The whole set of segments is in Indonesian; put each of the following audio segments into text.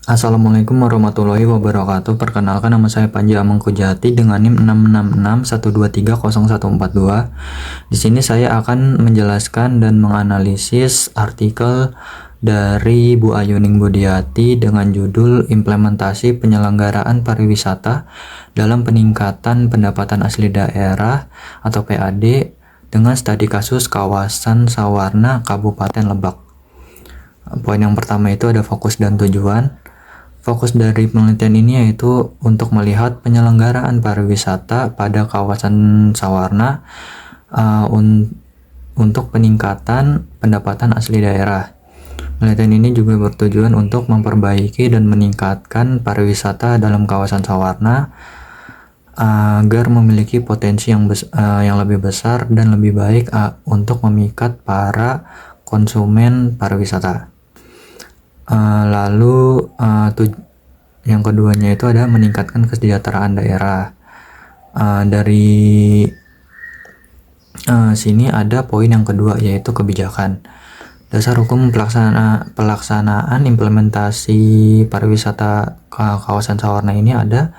Assalamualaikum warahmatullahi wabarakatuh. Perkenalkan, nama saya Panji Amangkujati dengan NIM 666123142. Di sini saya akan menjelaskan dan menganalisis artikel dari Bu Ayuning Budiati dengan judul Implementasi Penyelenggaraan Pariwisata dalam Peningkatan Pendapatan Asli Daerah atau PAD dengan studi kasus kawasan Sawarna Kabupaten Lebak. Poin yang pertama itu ada fokus dan tujuan. Fokus dari penelitian ini yaitu untuk melihat penyelenggaraan pariwisata pada kawasan Sawarna untuk peningkatan pendapatan asli daerah. Penelitian ini juga bertujuan untuk memperbaiki dan meningkatkan pariwisata dalam kawasan Sawarna agar memiliki potensi yang lebih besar dan lebih baik untuk memikat para konsumen pariwisata. Yang keduanya itu ada meningkatkan kesejahteraan daerah. Dari sini ada poin yang kedua yaitu kebijakan. Dasar hukum pelaksanaan implementasi pariwisata kawasan Sawarna ini ada.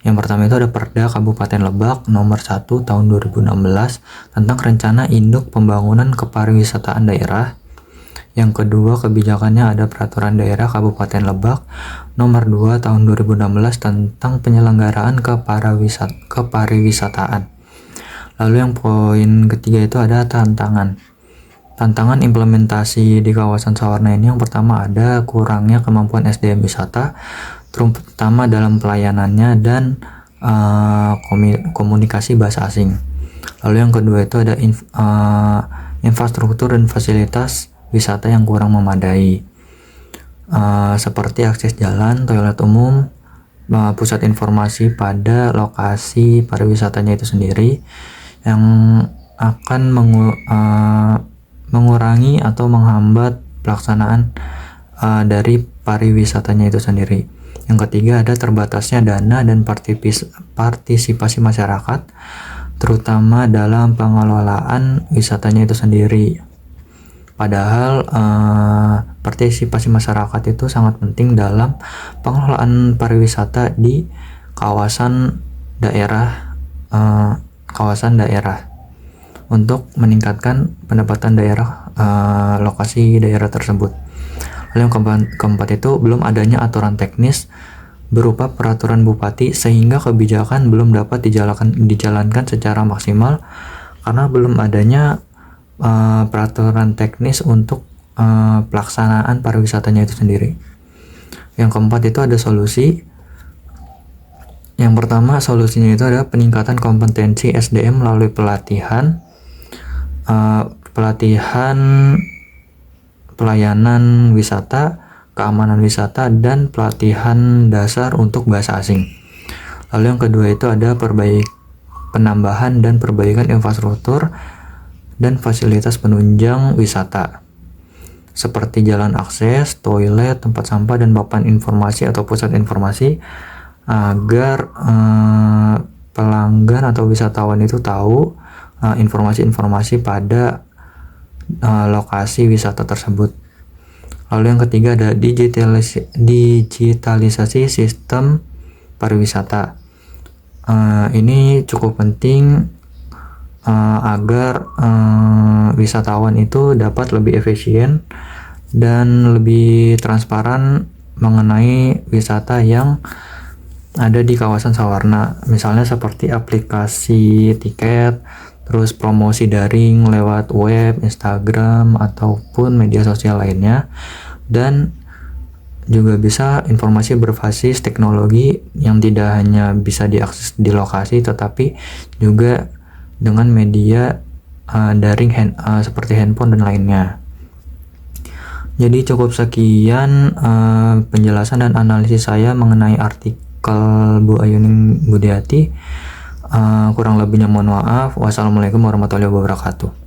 Yang pertama itu ada Perda Kabupaten Lebak nomor 1 tahun 2016 tentang rencana induk pembangunan kepariwisataan daerah. Yang kedua, kebijakannya ada Peraturan Daerah Kabupaten Lebak nomor 2 tahun 2016 tentang penyelenggaraan kepariwisataan. Lalu yang poin ketiga itu ada tantangan. Tantangan implementasi di kawasan Sawarna ini yang pertama ada kurangnya kemampuan SDM wisata, terutama dalam pelayanannya dan komunikasi bahasa asing. Lalu yang kedua itu ada infrastruktur dan fasilitas wisata yang kurang memadai, seperti akses jalan, toilet umum, pusat informasi pada lokasi pariwisatanya itu sendiri yang akan mengurangi atau menghambat pelaksanaan dari pariwisatanya itu sendiri. Yang ketiga ada terbatasnya dana dan partisipasi masyarakat, terutama dalam pengelolaan wisatanya itu sendiri. Padahal partisipasi masyarakat itu sangat penting dalam pengelolaan pariwisata di kawasan daerah untuk meningkatkan pendapatan daerah lokasi daerah tersebut. Lalu yang keempat itu belum adanya aturan teknis berupa peraturan bupati sehingga kebijakan belum dapat dijalankan secara maksimal karena belum adanya peraturan teknis untuk pelaksanaan pariwisatanya itu sendiri. Yang keempat itu ada solusi. Yang pertama solusinya itu ada peningkatan kompetensi SDM melalui pelatihan pelayanan wisata, keamanan wisata, dan pelatihan dasar untuk bahasa asing. Lalu yang kedua itu ada penambahan dan perbaikan infrastruktur dan fasilitas penunjang wisata seperti jalan akses, toilet, tempat sampah, dan papan informasi atau pusat informasi agar pelanggan atau wisatawan itu tahu informasi-informasi pada lokasi wisata tersebut. Lalu yang ketiga ada digitalisasi sistem pariwisata. Ini cukup penting agar wisatawan itu dapat lebih efisien dan lebih transparan mengenai wisata yang ada di kawasan Sawarna, misalnya seperti aplikasi tiket, terus promosi daring lewat web, Instagram, ataupun media sosial lainnya, dan juga bisa informasi berbasis teknologi yang tidak hanya bisa diakses di lokasi tetapi juga dengan media daring seperti handphone dan lainnya. Jadi cukup sekian penjelasan dan analisis saya mengenai artikel Bu Ayuning Budiati. Kurang lebihnya mohon maaf. Wassalamualaikum warahmatullahi wabarakatuh.